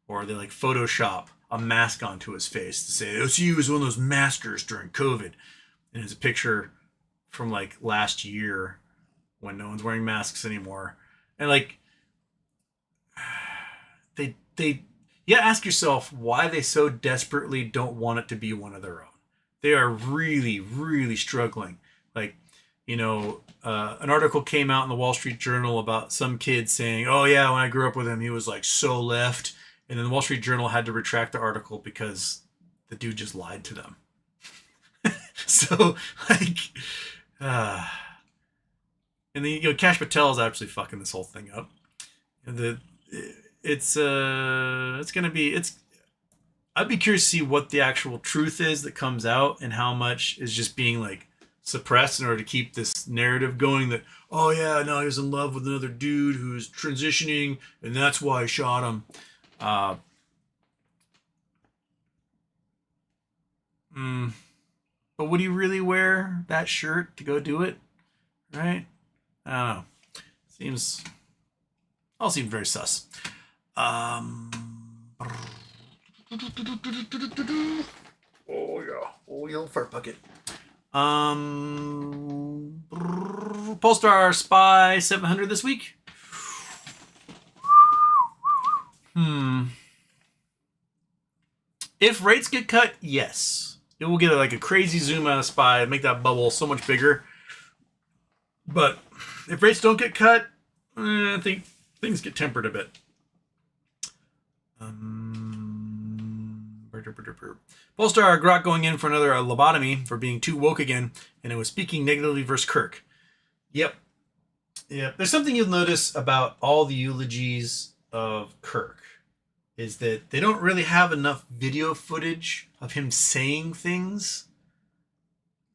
Or they Photoshop a mask onto his face to say, OCU was one of those maskers during COVID. And it's a picture from last year when no one's wearing masks anymore. And ask yourself why they so desperately don't want it to be one of their own. They are really, really struggling. An article came out in the Wall Street Journal about some kid saying, oh yeah, when I grew up with him, he was so left. And then the Wall Street Journal had to retract the article because the dude just lied to them. So, and then, Kash Patel is actually fucking this whole thing up. I'd be curious to see what the actual truth is that comes out and how much is just being suppressed in order to keep this narrative going that, oh yeah, no, he was in love with another dude who's transitioning and that's why I shot him. But would he really wear that shirt to go do it? Right? I don't know. All seems very sus. Oh yeah. Oh, yellow fart bucket. Polestar Spy 700 this week. If rates get cut, yes. It will get a crazy zoom out of Spy and make that bubble so much bigger. But if rates don't get cut, I think things get tempered a bit. Polestar Grok going in for another lobotomy for being too woke again, and it was speaking negatively versus Kirk. Yep. There's something you'll notice about all the eulogies of Kirk, is that they don't really have enough video footage of him saying things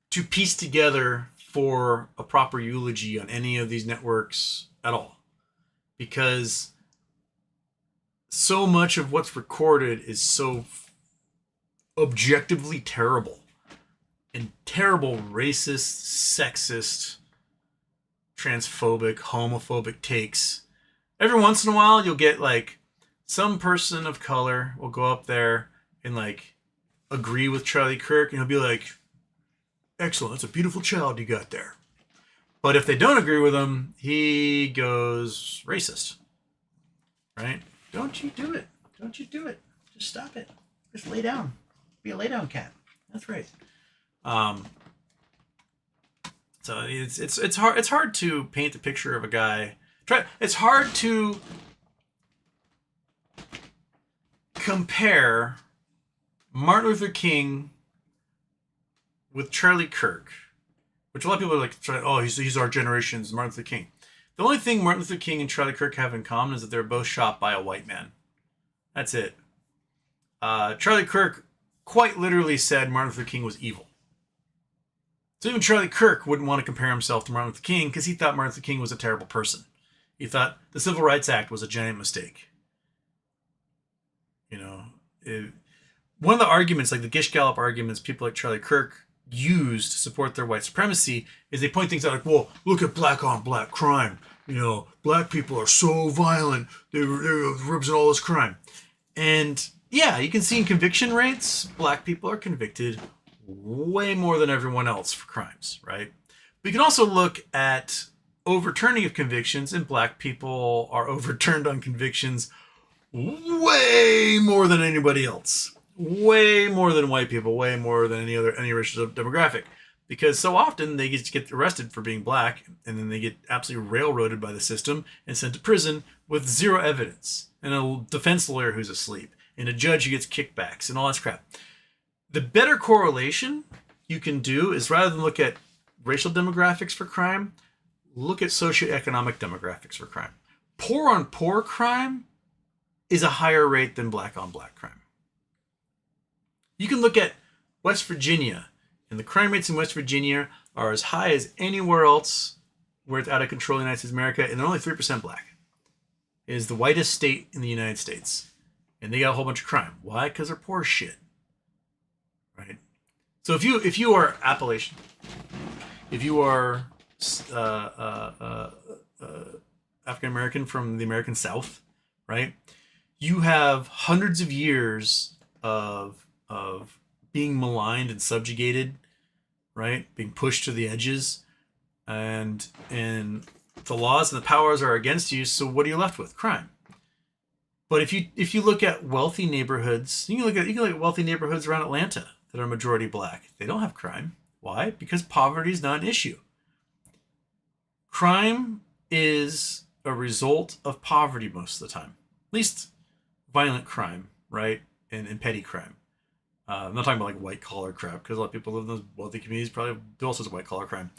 to piece together for a proper eulogy on any of these networks at all. Because so much of what's recorded is so objectively terrible. And terrible racist, sexist, transphobic, homophobic takes. Every once in a while you'll get some person of color will go up there and agree with Charlie Kirk, and he'll be like, excellent, that's a beautiful child you got there. But if they don't agree with him, he goes racist. Right? Don't you do it. Don't you do it. Just stop it. Just lay down. Be a lay down cat. That's right. So it's hard to paint the picture of a guy. It's hard to compare Martin Luther King with Charlie Kirk, which a lot of people are he's our generation's Martin Luther King. The only thing Martin Luther King and Charlie Kirk have in common is that they're both shot by a white man. That's it. Charlie Kirk quite literally said Martin Luther King was evil. So even Charlie Kirk wouldn't want to compare himself to Martin Luther King because he thought Martin Luther King was a terrible person. He thought the Civil Rights Act was a giant mistake. One of the arguments, the Gish Gallop arguments people like Charlie Kirk use to support their white supremacy is they point things out well, look at black on black crime. Black people are so violent. They represent all this crime. And yeah, you can see in conviction rates, black people are convicted way more than everyone else for crimes, right? We can also look at overturning of convictions, and black people are overturned on convictions way more than anybody else. Way more than white people, way more than any racial demographic. because so often they just get arrested for being black, and then they get absolutely railroaded by the system and sent to prison with zero evidence, and a defense lawyer who's asleep, and a judge who gets kickbacks, and all that crap. The better correlation you can do is, rather than look at racial demographics for crime, look at socioeconomic demographics for crime. Poor on poor crime is a higher rate than black on black crime. You can look at West Virginia, and the crime rates in West Virginia are as high as anywhere else where it's out of control in the United States of America, and they're only 3% black. It is the whitest state in the United States, and they got a whole bunch of crime. Why? Because they're poor as shit, right? So if you are Appalachian, if you are African American from the American South, right? You have hundreds of years of being maligned and subjugated, right? Being pushed to the edges, and the laws and the powers are against you. So what are you left with? Crime. But if you look at wealthy neighborhoods, you can look at wealthy neighborhoods around Atlanta that are majority black. They don't have crime. Why? Because poverty is not an issue. Crime is a result of poverty most of the time. At least violent crime, right? And petty crime. I'm not talking about like white collar crap, because a lot of people live in those wealthy communities probably do all sorts of white collar crime.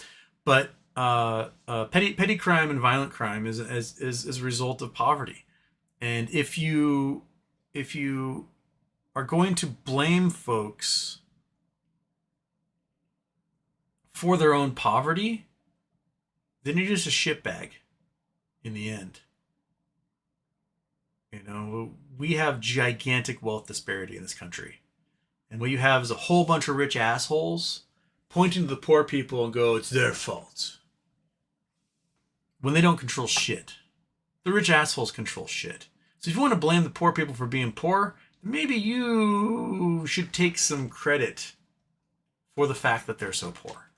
But petty crime and violent crime is a result of poverty. And if you are going to blame folks for their own poverty, then you're just a shitbag in the end. You know, we have gigantic wealth disparity in this country. And what you have is a whole bunch of rich assholes pointing to the poor people and go, it's their fault. When they don't control shit. The rich assholes control shit. So if you want to blame the poor people for being poor, maybe you should take some credit for the fact that they're so poor.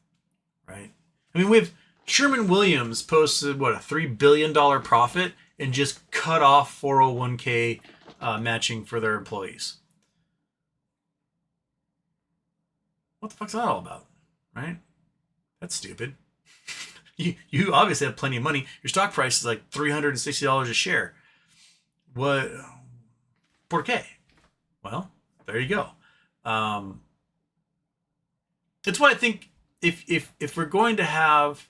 Right? I mean, we have Sherman Williams posted, a $3 billion profit and just cut off 401k matching for their employees. What the fuck's that all about? Right? That's stupid. You obviously have plenty of money. Your stock price is like $360 a share. What? ¿Por qué? Well, there you go. That's why I think if we're going to have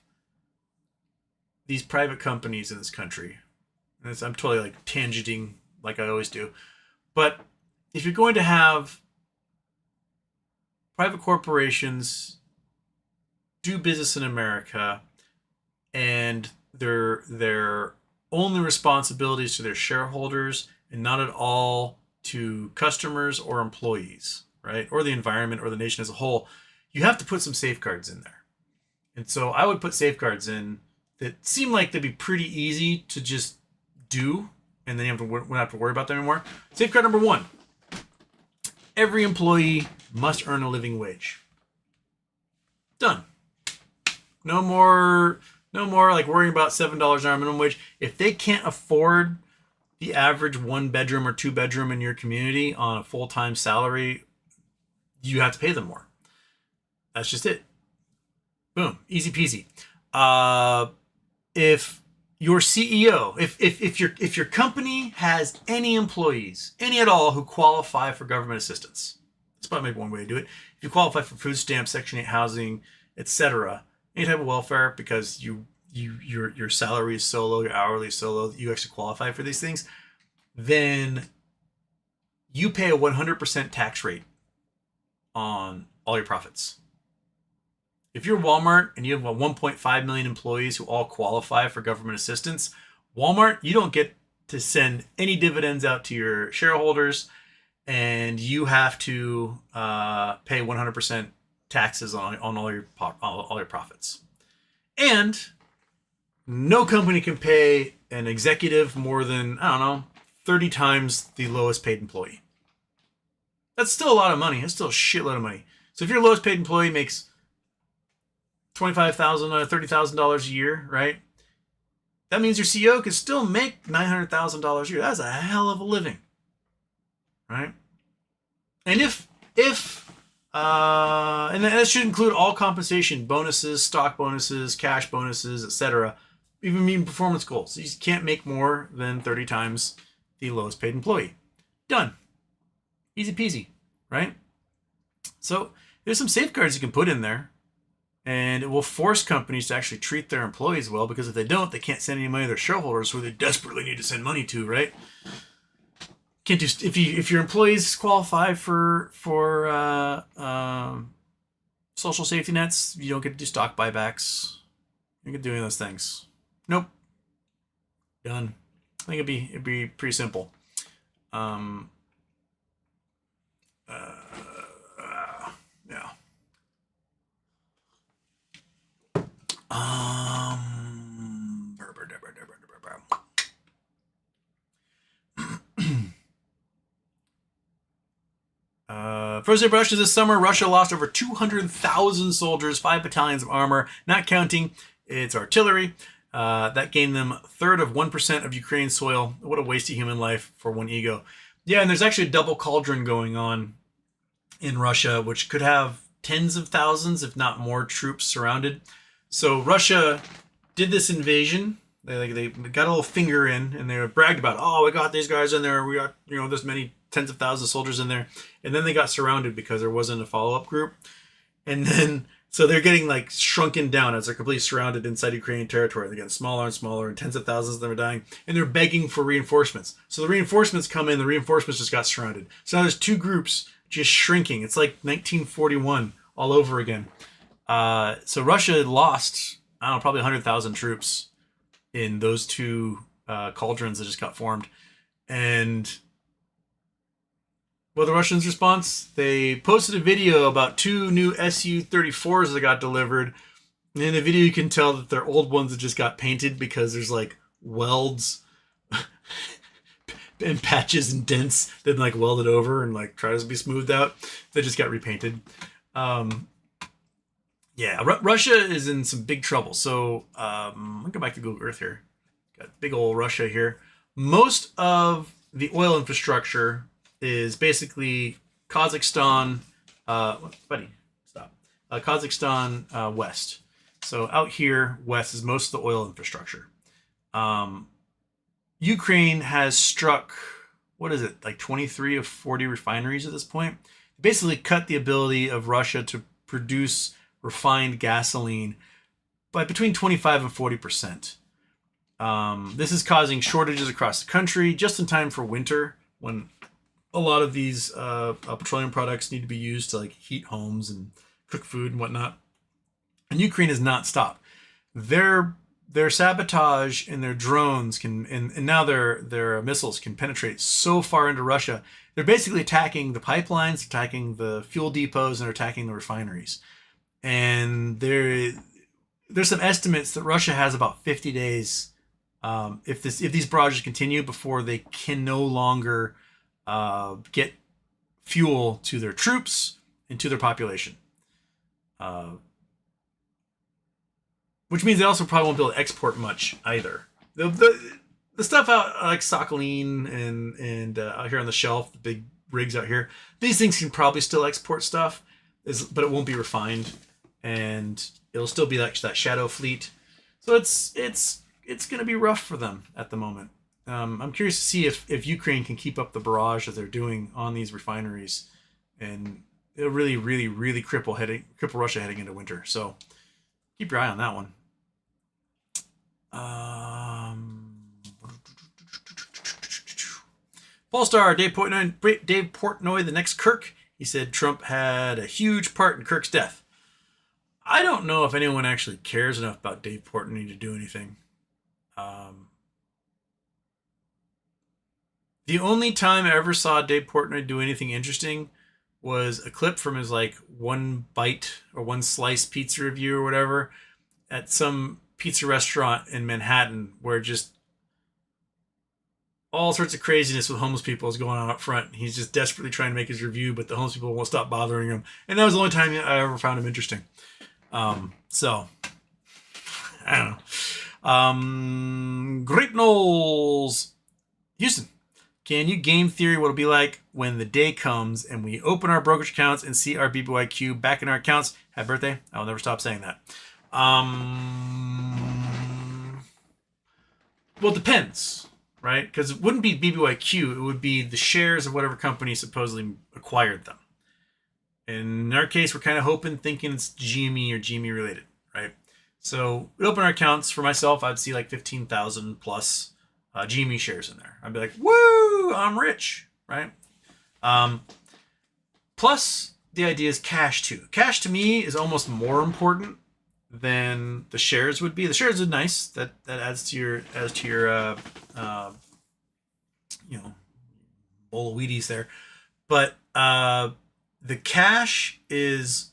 these private companies in this country, and I'm totally like tangenting like I always do, but if you're going to have private corporations do business in America, and their only responsibilities to their shareholders and not at all to customers or employees, right? Or the environment or the nation as a whole, you have to put some safeguards in there. And so I would put safeguards in that seem like they'd be pretty easy to just do, and then you wouldn't have to worry about them anymore. Safeguard number 1. Every employee must earn a living wage. Done. No more like worrying about $7 an hour minimum wage. If they can't afford the average 1-bedroom or 2-bedroom in your community on a full-time salary, you have to pay them more. That's just it. Boom. Easy peasy. If your CEO, if your company has any employees, any at all, who qualify for government assistance, that's probably maybe one way to do it. If you qualify for food stamps, Section 8 housing, etc., any type of welfare, because your salary is so low, your hourly is so low that you actually qualify for these things, then you pay a 100% tax rate on all your profits. If you're Walmart and you have 1.5 million employees who all qualify for government assistance, Walmart, you don't get to send any dividends out to your shareholders, and you have to pay 100% taxes on all your profits. And no company can pay an executive more than, 30 times the lowest paid employee. That's still a lot of money. That's still a shitload of money. So if your lowest paid employee makes $25,000 or $30,000 a year, right? That means your CEO could still make $900,000 a year. That's a hell of a living, right? And if And that should include all compensation, bonuses, stock bonuses, cash bonuses, etc. Even mean performance goals. You can't make more than 30 times the lowest paid employee. Done. Easy peasy, right? So there's some safeguards you can put in there, and it will force companies to actually treat their employees well, because if they don't, they can't send any money to their shareholders who they desperately need to send money to, right? Can't just if your employees qualify for social safety nets, you don't get to do stock buybacks. You can do any of those things. Nope. Done. I think it'd be pretty simple. Yeah. First day of Russia this summer, Russia lost over 200,000 soldiers, 5 battalions of armor, not counting its artillery. That gained them a third of 1% of Ukraine's soil. What a waste of human life for one ego. Yeah, and there's actually a double cauldron going on in Russia, which could have tens of thousands, if not more, troops surrounded. So Russia did this invasion. They got a little finger in, and they bragged about, oh, we got these guys in there. We got, this many tens of thousands of soldiers in there. And then they got surrounded because there wasn't a follow-up group. And then, so they're getting like shrunken down as they're completely surrounded inside Ukrainian territory. They're getting smaller and smaller, and tens of thousands of them are dying. And they're begging for reinforcements. So the reinforcements come in, the reinforcements just got surrounded. So now there's two groups just shrinking. It's like 1941 all over again. So Russia lost, I don't know, probably 100,000 troops in those two cauldrons that just got formed. And well, the Russians' response, they posted a video about 2 new Su-34s that got delivered. And in the video, you can tell that they're old ones that just got painted because there's like welds and patches and dents that like welded over and like tries to be smoothed out. They just got repainted. Yeah, Russia is in some big trouble. So let me go back to Google Earth here. Got big old Russia here. Most of the oil infrastructure is basically Kazakhstan, Kazakhstan west. So out here west is most of the oil infrastructure. Ukraine has struck, what is it, like 23 of 40 refineries at this point. Basically cut the ability of Russia to produce refined gasoline by between 25 and 40%. This is causing shortages across the country just in time for winter, when a lot of these petroleum products need to be used to like heat homes and cook food and whatnot. And Ukraine has not stopped. Their sabotage and their drones can, and now their missiles can penetrate so far into Russia. They're basically attacking the pipelines, attacking the fuel depots, and they're attacking the refineries. And there's some estimates that Russia has about 50 days if these barrages continue before they can no longer get fuel to their troops and to their population. Which means they also probably won't be able to export much either. The stuff out like Sakhalin and out here on the shelf, the big rigs out here, these things can probably still export stuff, but it won't be refined, and it'll still be like that shadow fleet. So it's going to be rough for them at the moment. I'm curious to see if Ukraine can keep up the barrage that they're doing on these refineries, and it'll really, really, really cripple Russia heading into winter. So keep your eye on that one. Polestar, Dave Portnoy, the next Kirk. He said Trump had a huge part in Kirk's death. I don't know if anyone actually cares enough about Dave Portnoy to do anything. The only time I ever saw Dave Portnoy do anything interesting was a clip from his like one bite or one slice pizza review or whatever at some pizza restaurant in Manhattan, where just all sorts of craziness with homeless people is going on up front. He's just desperately trying to make his review, but the homeless people won't stop bothering him. And that was the only time I ever found him interesting. So I don't know. Great Knowles, Houston. Can you game theory what it'll be like when the day comes and we open our brokerage accounts and see our BBYQ back in our accounts? Happy birthday. I will never stop saying that. Well, it depends, right? Because it wouldn't be BBYQ. It would be the shares of whatever company supposedly acquired them. In our case, we're kind of thinking it's GME or GME related, right? So we open our accounts. For myself, I'd see like 15,000 plus GME shares in there. I'd be like, woo, I'm rich, right? Plus, the idea is cash too. Cash to me is almost more important than the shares would be. The shares are nice. That adds to your bowl of Wheaties there. But the cash is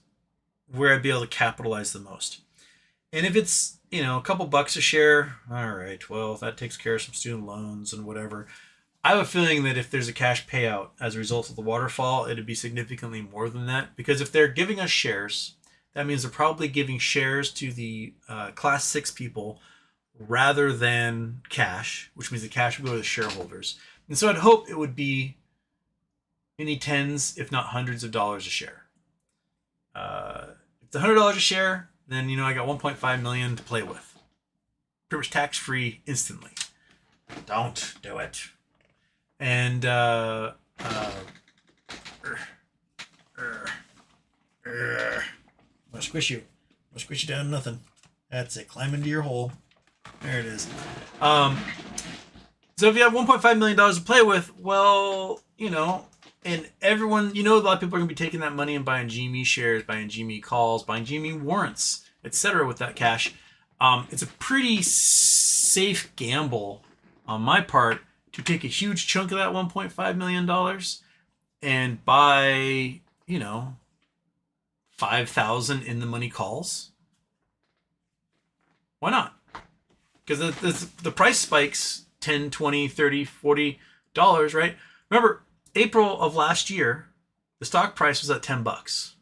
where I'd be able to capitalize the most. And if it's, a couple bucks a share, all right, well, that takes care of some student loans and whatever. I have a feeling that if there's a cash payout as a result of the waterfall, it'd be significantly more than that. Because if they're giving us shares, that means they're probably giving shares to the Class 6 people rather than cash, which means the cash would go to the shareholders. And so I'd hope it would be many tens, if not hundreds of dollars a share. If it's $100 a share, then, I got 1.5 million to play with. Pretty much tax-free instantly. Don't do it. And, I'll squish you. I'll squish you down to nothing. That's it. Climb into your hole. There it is. So if you have $1.5 million to play with, well, and everyone, a lot of people are going to be taking that money and buying GME shares, buying GME calls, buying GME warrants, etc. with that cash. It's a pretty safe gamble on my part to take a huge chunk of that $1.5 million and buy, 5,000 in the money calls. Why not? Because the price spikes $10, $20, $30, $40, right? Remember, April of last year, the stock price was at $10.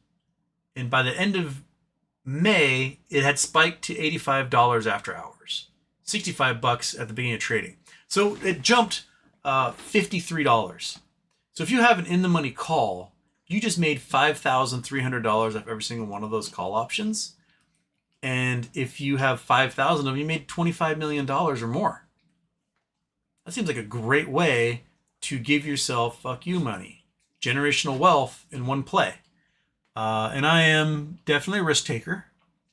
And by the end of May, it had spiked to $85 after hours. $65 at the beginning of trading. So it jumped $53. So if you have an in-the-money call, you just made $5,300 off every single one of those call options. And if you have 5,000 of them, you made $25 million or more. That seems like a great way to give yourself fuck you money. Generational wealth in one play. And I am definitely a risk taker.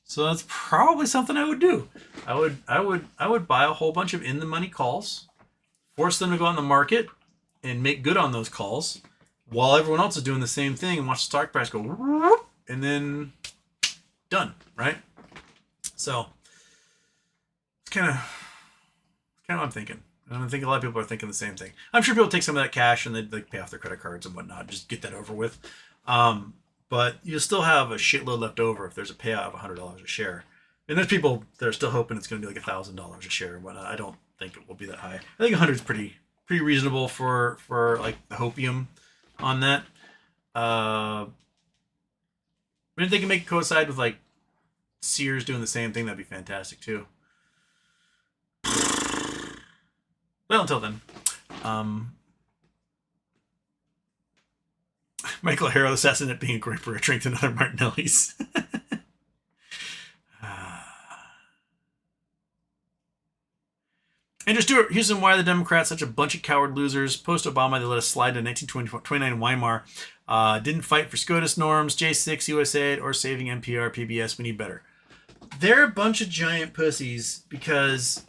So that's probably something I would do. I would buy a whole bunch of in-the-money calls, force them to go on the market, and make good on those calls while everyone else is doing the same thing and watch the stock price go whoop, and then done, right? So it's kind of what I'm thinking. And I think a lot of people are thinking the same thing. I'm sure people take some of that cash and they pay off their credit cards and whatnot, just get that over with. But you'll still have a shitload left over if there's a payout of $100 a share. And there's people that are still hoping it's going to be like $1,000 a share and whatnot. I don't think it will be that high. I think 100 is pretty reasonable for like the hopium on that. If they can make it coincide with like Sears doing the same thing, that'd be fantastic too. Well, until then, Michael Harrow assassinate being a great for a drink to another Martinelli's. Andrew Stewart, Houston, why are the Democrats such a bunch of coward losers? Post-Obama, they let us slide to 1929 Weimar. Didn't fight for SCOTUS norms, J6, USAID, or saving NPR, PBS. We need better. They're a bunch of giant pussies because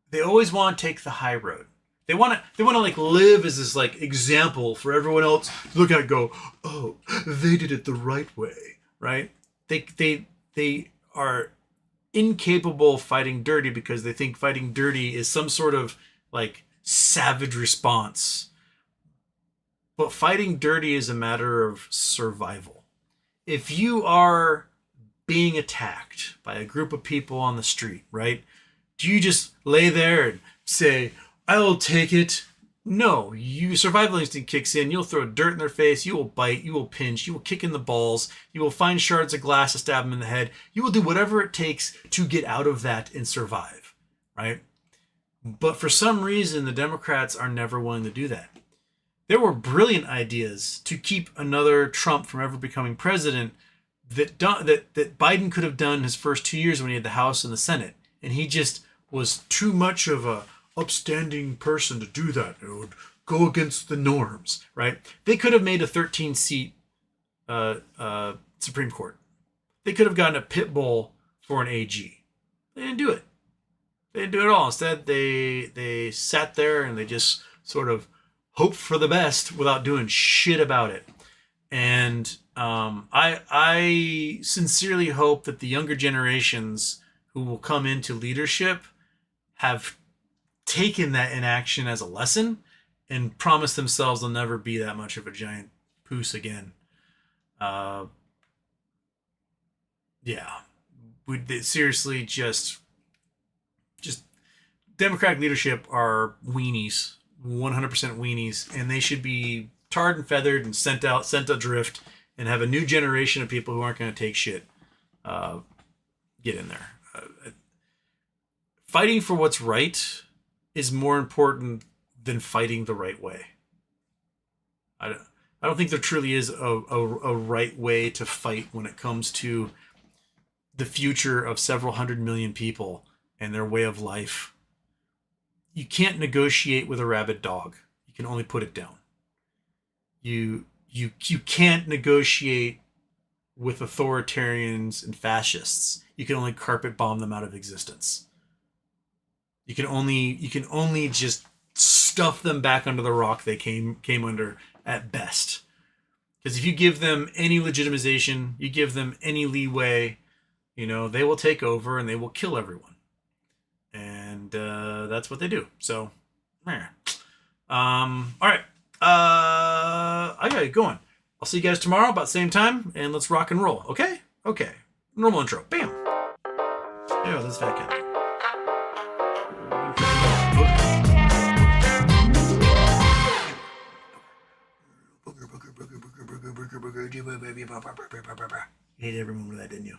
they always want to take the high road. They want to like live as this like example for everyone else to look at and go, oh, they did it the right way, right? They are incapable of fighting dirty because they think fighting dirty is some sort of like savage response. But fighting dirty is a matter of survival. If you are being attacked by a group of people on the street, right? Do you just lay there and say, I'll take it? No, survival instinct kicks in. You'll throw dirt in their face. You will bite. You will pinch. You will kick in the balls. You will find shards of glass to stab them in the head. You will do whatever it takes to get out of that and survive, right? But for some reason, the Democrats are never willing to do that. There were brilliant ideas to keep another Trump from ever becoming president that Biden could have done his first 2 years when he had the House and the Senate. And he just was too much of a upstanding person to do that. It would go against the norms, right? They could have made a 13-seat Supreme Court. They could have gotten a pit bull for an AG. They didn't do it. They didn't do it at all. Instead, they sat there and they just sort of hoped for the best without doing shit about it. And I sincerely hope that the younger generations who will come into leadership have taken that inaction as a lesson and promised themselves they'll never be that much of a giant poos again. Seriously, just Democratic leadership are weenies, 100% weenies, and they should be tarred and feathered and sent adrift, and have a new generation of people who aren't going to take shit get in there. Fighting for what's right is more important than fighting the right way. I don't think there truly is a right way to fight when it comes to the future of several 100 million people and their way of life. You can't negotiate with a rabid dog. You can only put it down. You can't negotiate with authoritarians and fascists. You can only carpet bomb them out of existence. You can only just stuff them back under the rock they came under at best. Because if you give them any legitimization, you give them any leeway, they will take over and they will kill everyone. And that's what they do. So, all right. I gotta get going. I'll see you guys tomorrow about the same time, and let's rock and roll. Okay? Okay. Normal intro. Bam. Yeah, this fat cat. You hated every moment of that, didn't you?